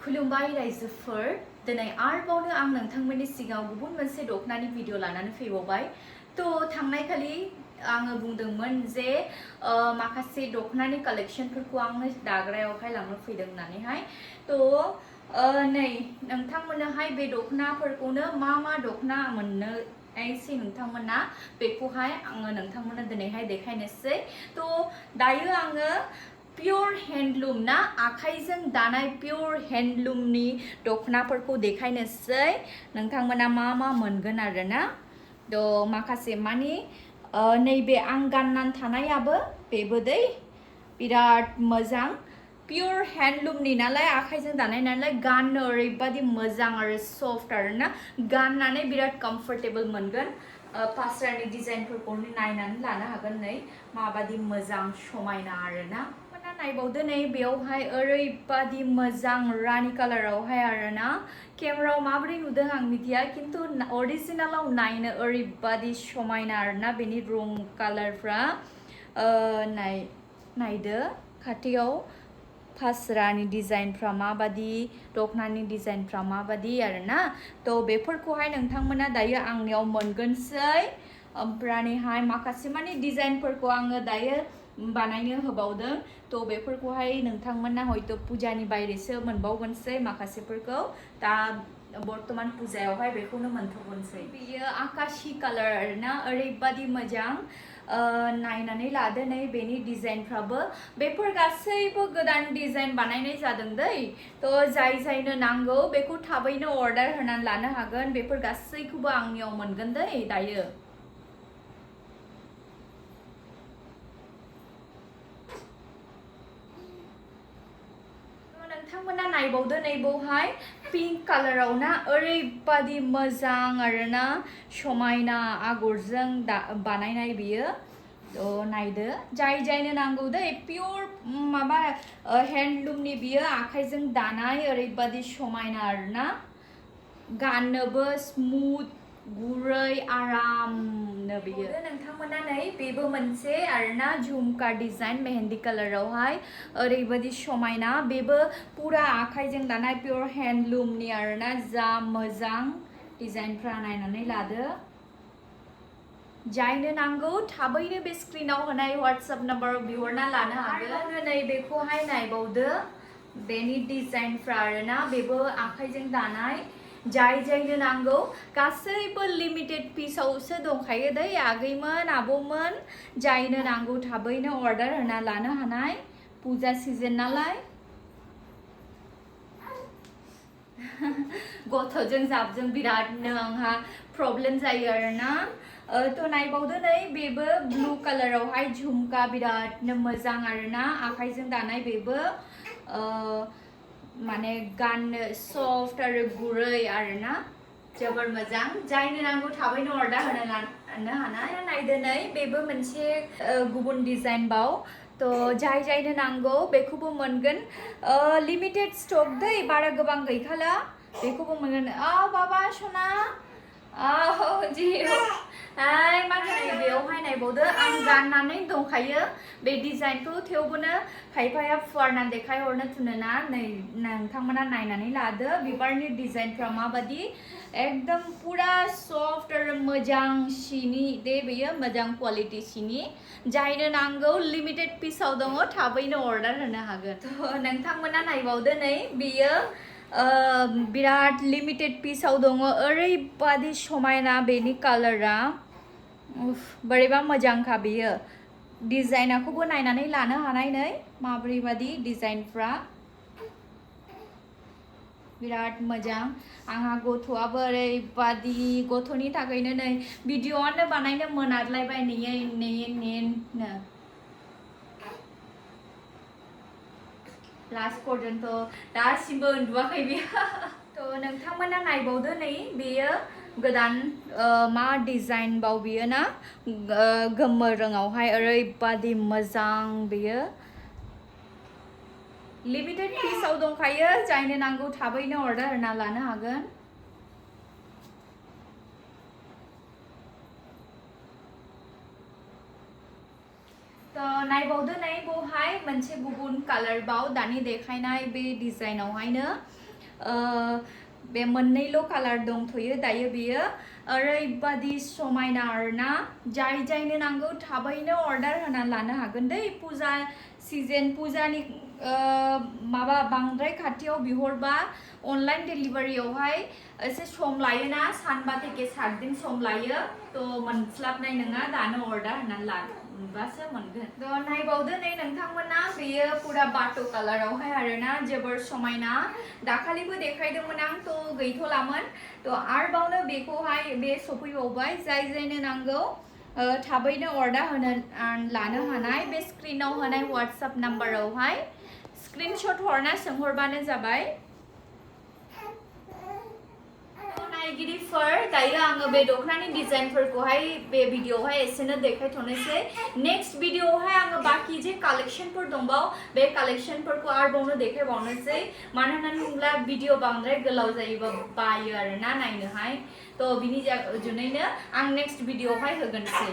खुलुमबाय रायजोफोर दिनै आरोबावनो आं नोंथांमोननि सिगाङाव गुबुन मोनसे दखनानि भिडिअ लानानै फैबावबाय थ' थांनाय खालि आङो बुंदोंमोन जे माखासे दखनानि कालेक्शनफोरखौ आङो दाग्रायावहाय लांनो फैदों होननानैहाय थ' नै नोंथांमोननोहाय बे दखनाफोरखौनो मा दखना मोननो एसे नोंथांमोना बेखौहाय आङो नोंथांमोननो दिनैहाय देखायनोसै थ' दायो आङो प्योर हैंडलूम ना आखाइजों दानाय प्योर हैंडलूमनि दखनाफोरखौ देखायनोसै नोंथांमोना मा मोनगोन आरोना थ' माखासे मानि नैबे आं गाननानै थानायाबो बेबो दै बिराद मोजां प्योर हैंडलूमनि नालाय आखाइजों दानाय नालाय गाननो ओरैबादि मोजां आरो सफ्ट आरोना गाननानै बिराद कम्फर्टेबल मोनगोन फास्रानि डिजाइनफोरखौ नायनानै लानो हागोन नै माबादि मोजां समायना आरोना नायबावदो नै बेयावहाय ओरैबादि मोजां रानि कालारावहाय आरोना केमेरायाव माबोरै नुदों आं मिथिया खिन्थु अरिजिनालाव नायनो ओरैबादि समायना आरोना बेनि रं कालारफ्रा नायदो खाथियाव फास्रानि डिजाइनफ्रा माबादि दखनानि डिजाइनफ्रा माबादि आरोना थ' बेफोरखौहाय नोंथांमोना दायो आंनियाव मोनगोनसै ओमफ्रायहाय माखासे मानि डिजाइनफोरखौ आङो दायो बानायनो होबावदों थ' बेफोरखौहाय नोंथांमोना हयथ' पुजानि बायरेसो मोनबावगोनसै माखासेफोरखौ दा बर्तमान पुजायावहाय बेखौनो मोनथ'गोनसै बेयो आकाशी कालार आरोना ओरैबादि मोजां नायनानै लादो नै बेनि डिजाइनफ्राबो बेफोर गासैबो गोदान डिजाइन बानायनाय जादों दै थ' जायनो नांगौ बेखौ थाबैनो अर्डार होनानै लानो हागोन बेफोर गासैखौबो आंनियाव मोनगोन दै दायो नोंथांमोना नायबावदो नैबावहाय पिंक कालाराव ना ओरैबादि मोजां आरोना समायना आगरजों बानायनाय बियो थ' नायदो जायनो नांगौ दै पियर माबा हैंडलूमनि बियो आखाइजों दानाय ओरैबादि समायना आरोना गाननोबो स्मुथ गुरै आरामनो बियो नोंथांमोना नै बेबो मोनसे आरोना झुमका डिजाइन मेहेंदी कालारावहाय ओरैबादि समायना बेबो पुरा आखाइजों दानाय प्योर हैंडलूमनि आरोना जा मोजां डिजाइनफ्रा नायनानै लादो जायनो नांगौ थाबैनो बे स्क्रिनाव होनाय WhatsApp नाम्बाराव बिहरना लानो हागोन नै बेखौहाय नायबावदो बेनि डिजाइनफ्रा आरोना बेबो आखाइजों दानाय जायनो नांगौ गासैबो लिमिटेड पिसावसो दंखायो दै आगैमोन आब'मोन जायनो नांगौ थाबैनो अर्डार होना लानो हानाय पुजा सिजन नालाय गथ'जों जाबजों बिरादनो आंहा प्रब्लेम जायो आरोना थ' नायबावदो नै बेबो ब्लू कालारावहाय झुमका बिरादनो मोजां आरोना आखाइजों दानाय बेबो माने गाननो सफ्ट आरो गुरै आरोना जोबोर मोजां जायनो नांगौ थाबैनो अर्डार होनो लानो हानाय नायदो नै बेबो मोनसे गुबुन डिजाइन बाव थ' जायनो नांगौ बेखौबो मोनगोन लिमिटेड स्टक दै बारा गोबां गैखाला बेखौबो मोनगोन बाबा सना जिर मा होनो बेयावहाय नायबावदो आं गाननानै दंखायो बे डिजाइनखौ थेवबोनो खायफाया फुवारनानै देखायहरनो थुनो ना नै नोंथांमोना नायनानै लादो बिबारनि डिजाइनफ्रा माबादि एकदम पुरा सफ्ट आरो मोजां सिनि दे बेयो मोजां क्वालिटि सिनि जायनो नांगौ लिमिटेड पिसाव दङ थाबैनो अर्डार होनो हागोन थ' नोंथांमोना नायबावदो नै बेयो बिराद लिमिटेड पिसाव दङ ओरैबादि समायना बेनि कालारा बोरैबा मोजांखा बेयो डिजाइनखौबो नायनानै लानो हानाय नै माबोरैबादि डिजाइनफ्रा बिराद मोजां आंहा गथ'आबो ओरैबादि गथ'नि थाखायनो नै भिडिअआनो बानायनो मोनादलायबाय नेनो लास्ट पर्यन्त दासिमबो उन्दुवाखै बियो थ' नोंथांमोना नायबावदो नै बेयो गोदान मा डिजाइन बाव बियो ना गोमो रङावहाय ओरैबादि मोजां बेयो लिमिटेड पिसाव दंखायो जायनो नांगौ थाबैनो अर्डार होना लानो हागोन नायबावदो नै बहाय मोनसे गुबुन कालार बाव दानि देखायनाय बे डिजाइनावहायनो बे मोननैल' कालार दंथ'यो दायो बेयो ओरैबादि समायना आरोना जायनो नांगौ थाबैनो अर्डार होनानै लानो हागोन दै पुजा सिजन पुजानि माबा बांद्राय खाथियाव बिहरबा अनलाइन डेलिभारियावहाय एसे सम लायोना सानबा থেকে 7 दिन सम लायो तो मोनस्लाबनाय नङा दानो अर्डार होनानै लाबासो मोनगोन तो नायबावदो नै नोंथांमोना बेयो पुरा बाथ' कालारावहाय आरोना जोबोर समायना दाखालिबो देखायदोंमोन आं तो गैथ'लामोन तो आरोबावनो बेखौहाय बे सफैबावबाय जायनो नांगौ थाबैनो अर्डार होनो लानो हानाय बे स्क्रिनाव होनाय WhatsApp नाम्बारावहाय स्क्रिनशट हरना सोंहरबानो जाबाय नायगिरिफोर दायो आङो बे दखनानि डिजाइनफोरखौहाय बे भिडियोआवहाय एसेनो देखायथ'नोसै नेक्स्ट भिडियोआवहाय आङो बाकी जे कालेक्शनफोर दंबावो बे कालेक्शनफोरखौ आरोबावनो देखायबावनोसै मानो होननानै बुङोब्ला भिडियो बांद्राय गोलाव जायोबा बायो आरोना नायनोहाय तो बिनि जुनैनो आं नेक्स्ट भिडियोआवहाय होगोनसै